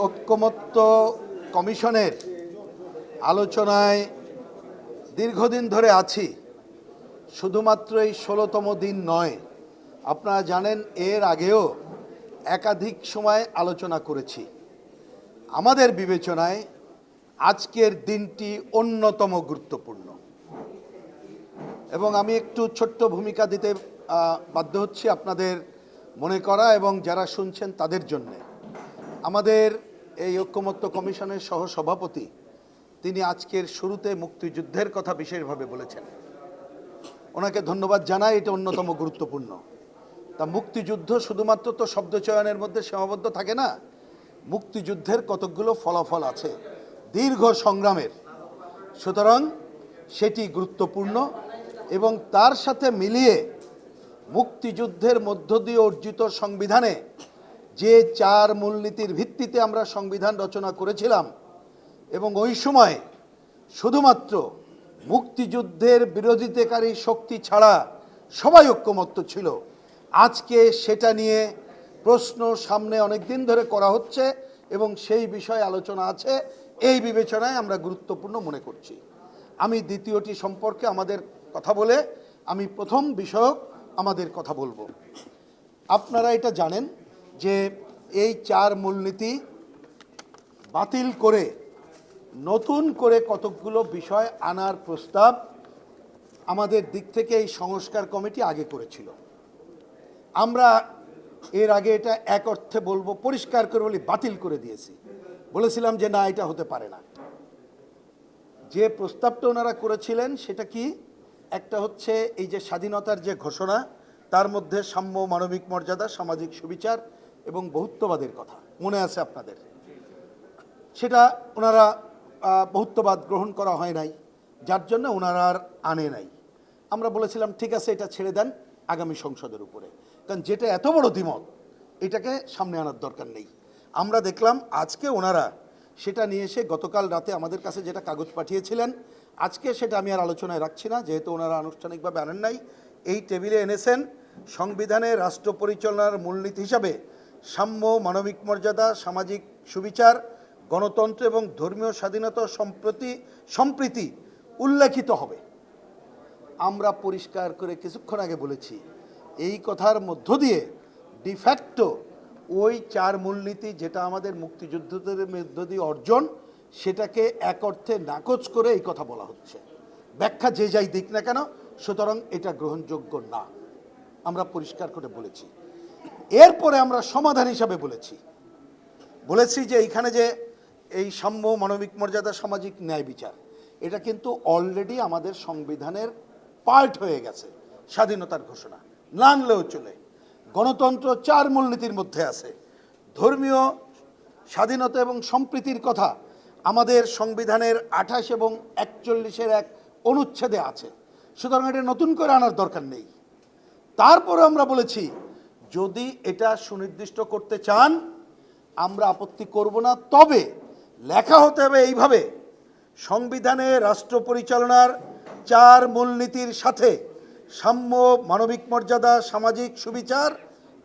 ঐক্যমত্য কমিশনের আলোচনায় দীর্ঘদিন ধরে আছি। শুধুমাত্র এই 16তম দিন নয়, আপনারা জানেন এর আগেও একাধিক সময় আলোচনা করেছি। আমাদের বিবেচনায় আজকের দিনটি অন্যতম গুরুত্বপূর্ণ এবং আমি একটু ছোট্ট ভূমিকা দিতে বাধ্য হচ্ছি আপনাদের মনে করা এবং যারা শুনছেন তাদের জন্য। আমাদের এই ঐক্যমত্য কমিশনের সহসভাপতি তিনি আজকের শুরুতে মুক্তিযুদ্ধের কথা বিশেষভাবে বলেছেন। ওনাকে ধন্যবাদ জানাই, এটা অন্যতম গুরুত্বপূর্ণ। তা মুক্তিযুদ্ধ শুধুমাত্র তো শব্দচয়নের মধ্যে সীমাবদ্ধ থাকে না, মুক্তিযুদ্ধের কতকগুলো ফলাফল আছে দীর্ঘ সংগ্রামের, সুতরাং সেটি গুরুত্বপূর্ণ এবং তার সাথে মিলিয়ে মুক্তিযুদ্ধের মধ্য দিয়ে অর্জিত সংবিধানে যে 4 মূলনীতির ভিত্তিতে আমরা সংবিধান রচনা করেছিলাম এবং ওই সময় শুধুমাত্র মুক্তিযুদ্ধের বিরোধিতাকারী শক্তি ছাড়া সবাই ঐক্যমত্য ছিল। আজকে সেটা নিয়ে প্রশ্ন সামনে অনেক দিন ধরে করা হচ্ছে এবং সেই বিষয়ে আলোচনা আছে। এই বিবেচনায় আমরা গুরুত্বপূর্ণ মনে করছি। আমি দ্বিতীয়টি সম্পর্কে আমাদের কথা বলে আমি প্রথম বিষয়ক আমাদের কথা বলবো। আপনারা এটা জানেন যে এই 4 মূলনীতি বাতিল করে নতুন করে কতকগুলো বিষয় আনার প্রস্তাব আমাদের দিক থেকে এই সংস্কার কমিটি আগে করেছিল। আমরা এর আগে এটা এক অর্থে বলবো, পরিষ্কার করে বলি, বাতিল করে দিয়েছি। বলেছিলাম যে না, এটা হতে পারে না। যে প্রস্তাবটা ওনারা করেছিলেন সেটা কি, একটা হচ্ছে এই যে স্বাধীনতার যে ঘোষণা, তার মধ্যে সাম্য, মানবিক মর্যাদা, সামাজিক সুবিচার এবং বহুত্ববাদের কথা মনে আছে আপনাদের। সেটা ওনারা বহুত্ববাদ গ্রহণ করা হয় নাই, যার জন্য ওনারা আর আনে নাই। আমরা বলেছিলাম ঠিক আছে, এটা ছেড়ে দেন আগামী সংসদের উপরে, কারণ যেটা এত বড় দ্বিমত এটাকে সামনে আনার দরকার নেই। আমরা দেখলাম আজকে ওনারা সেটা নিয়ে এসে গতকাল রাতে আমাদের কাছে যেটা কাগজ পাঠিয়েছিলেন, আজকে সেটা আমি আর আলোচনায় রাখছি না, যেহেতু ওনারা আনুষ্ঠানিকভাবে আনেন নাই। এই টেবিলে এনেছেন সংবিধানে রাষ্ট্র পরিচালনার মূলনীতি হিসাবে সাম্য, মানবিক মর্যাদা, সামাজিক সুবিচার, গণতন্ত্র এবং ধর্মীয় স্বাধীনতা সম্প্রীতি উল্লেখিত হবে। আমরা পরিষ্কার করে কিছুক্ষণ আগে বলেছি, এই কথার মধ্য দিয়ে ডিফ্যাক্টো ওই 4 মূলনীতি যেটা আমাদের মুক্তিযুদ্ধের মধ্য দিয়ে অর্জন, সেটাকে এক অর্থে নাকচ করে এই কথা বলা হচ্ছে। ব্যাখ্যা যে যাই দিক না কেন, সুতরাং এটা গ্রহণযোগ্য না, আমরা পরিষ্কার করে বলেছি। এরপরে আমরা সমাধান হিসাবে বলেছি যে এইখানে যে এই সাম্য, মানবিক মর্যাদা, সামাজিক ন্যায় বিচার, এটা কিন্তু অলরেডি আমাদের সংবিধানের পার্ট হয়ে গেছে। স্বাধীনতার ঘোষণা না আনলেও চলে। গণতন্ত্র 4 মূলনীতির মধ্যে আছে। ধর্মীয় স্বাধীনতা এবং সম্প্রীতির কথা আমাদের সংবিধানের 28 এবং 41-এর এক অনুচ্ছেদে আছে, সুতরাং এটা নতুন করে আনার দরকার নেই। তারপরে আমরা বলেছি যদি এটা সুনির্দিষ্ট করতে চান আমরা আপত্তি করব না, তবে লেখা হতে হবে এইভাবে, সংবিধানে রাষ্ট্র পরিচালনার 4 মূলনীতির সাথে সাম্য, মানবিক মর্যাদা, সামাজিক সুবিচার,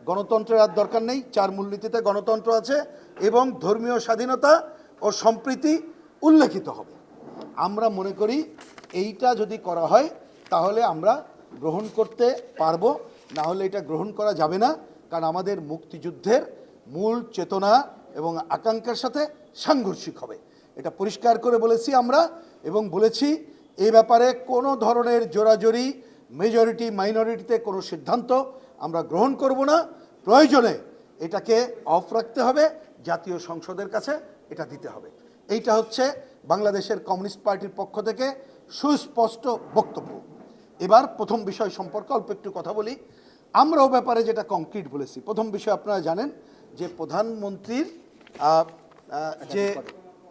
গণতন্ত্রের আর দরকার নেই, 4 মূলনীতিতে গণতন্ত্র আছে, এবং ধর্মীয় স্বাধীনতা ও সম্প্রীতি উল্লেখিত হবে। আমরা মনে করি এইটা যদি করা হয় তাহলে আমরা গ্রহণ করতে পারবো, না হলে এটা গ্রহণ করা যাবে না, কারণ আমাদের মুক্তিযুদ্ধের মূল চেতনা এবং আকাঙ্ক্ষার সাথে সাংঘর্ষিক হবে। এটা পরিষ্কার করে বলেছি আমরা, এবং বলেছি এই ব্যাপারে কোনো ধরনের জোরাজোরি, মেজরিটি মাইনরিটিতে কোনো সিদ্ধান্ত আমরা গ্রহণ করব না। প্রয়োজনে এটাকে অফ রাখতে হবে, জাতীয় সংসদের কাছে এটা দিতে হবে। এইটা হচ্ছে বাংলাদেশের কমিউনিস্ট পার্টির পক্ষ থেকে সুস্পষ্ট বক্তব্য। এবার প্রথম বিষয় সম্পর্কে অল্প একটু কথা বলি। আমরাও ব্যাপারে যেটা কংক্রিট বলেছি, প্রথম বিষয় আপনারা জানেন যে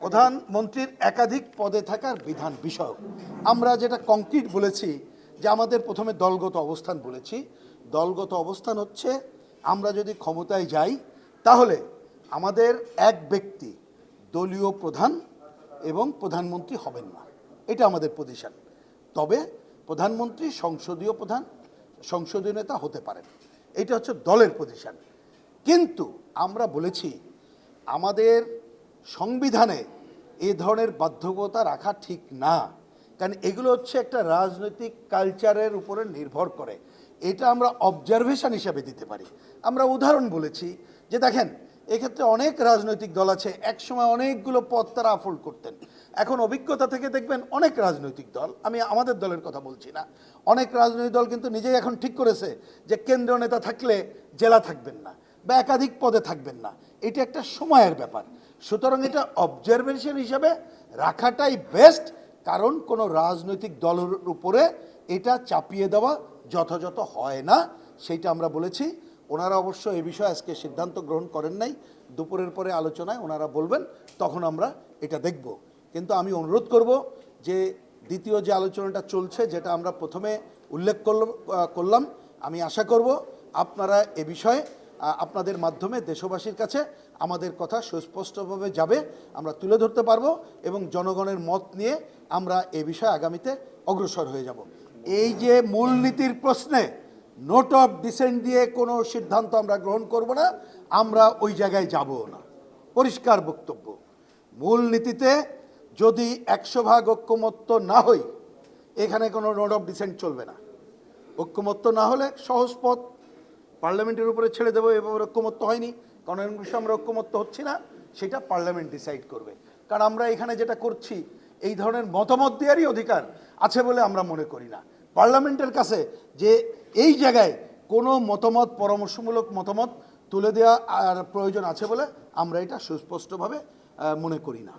প্রধানমন্ত্রীর একাধিক পদে থাকার বিধান বিষয়ক আমরা যেটা কংক্রিট বলেছি যে আমাদের প্রথমে দলগত অবস্থান বলেছি। দলগত অবস্থান হচ্ছে আমরা যদি ক্ষমতায় যাই তাহলে আমাদের এক ব্যক্তি দলীয় প্রধান এবং প্রধানমন্ত্রী হবেন না, এটা আমাদের পজিশন। তবে প্রধানমন্ত্রী সংসদীয় নেতা হতে পারেন, এটা হচ্ছে দলের পজিশন। কিন্তু আমরা বলেছি আমাদের সংবিধানে এ ধরনের বাধ্যকতা রাখা ঠিক না, কারণ এগুলো হচ্ছে একটা রাজনৈতিক কালচারের উপরে নির্ভর করে। এটা আমরা অবজারভেশন হিসাবে দিতে পারি। আমরা উদাহরণ বলেছি যে দেখেন, এক্ষেত্রে অনেক রাজনৈতিক দল আছে, একসময় অনেকগুলো পদ তারা আফোল্ড করতেন। এখন অভিজ্ঞতা থেকে দেখবেন অনেক রাজনৈতিক দল, আমি আমাদের দলের কথা বলছি না, অনেক রাজনৈতিক দল কিন্তু নিজেই এখন ঠিক করেছে যে কেন্দ্রীয় নেতা থাকলে জেলা থাকবেন না বা একাধিক পদে থাকবেন না। এটা একটা সময়ের ব্যাপার। সুতরাং এটা অবজারভেশন হিসাবে রাখাটাই বেস্ট, কারণ কোনো রাজনৈতিক দলের উপরে এটা চাপিয়ে দেওয়া যথাযথ হয় না, সেইটা আমরা বলেছি। ওনারা অবশ্য এ বিষয়ে আজকে সিদ্ধান্ত গ্রহণ করেন নাই, দুপুরের পরে আলোচনায় ওনারা বলবেন, তখন আমরা এটা দেখব। কিন্তু আমি অনুরোধ করব যে দ্বিতীয় যে আলোচনাটা চলছে, যেটা আমরা প্রথমে উল্লেখ করলাম, আমি আশা করব আপনারা এ বিষয়ে আপনাদের মাধ্যমে দেশবাসীর কাছে আমাদের কথা সুস্পষ্টভাবে যাবে, আমরা তুলে ধরতে পারবো এবং জনগণের মত নিয়ে আমরা এ বিষয়ে আগামীতে অগ্রসর হয়ে যাব। এই যে মূলনীতির প্রশ্নে নোট অফ ডিসেন্ট দিয়ে কোনো সিদ্ধান্ত আমরা গ্রহণ করব না, আমরা ওই জায়গায় যাব না। পরিষ্কার বক্তব্য। মূলনীতিতে যদি 100% ঐক্যমত্য না হই, এখানে কোনো নোট অফ ডিসেন্ট চলবে না। ঐক্যমত্য না হলে সহজ পথ, পার্লামেন্টের উপরে ছেড়ে দেবো, এভাবে ঐক্যমত্য হয়নি, কারণ এর বিষয়ে আমরা ঐক্যমত্য হচ্ছি না, সেটা পার্লামেন্ট ডিসাইড করবে। কারণ আমরা এখানে যেটা করছি, এই ধরনের মতামত দেওয়ারই অধিকার আছে বলে আমরা মনে করি না পার্লামেন্টের কাছে যে এই জায়গায় কোনো মতামত, পরামর্শমূলক মতামত তুলে দেওয়া আর প্রয়োজন আছে বলে আমরা এটা সুস্পষ্টভাবে মনে করি না।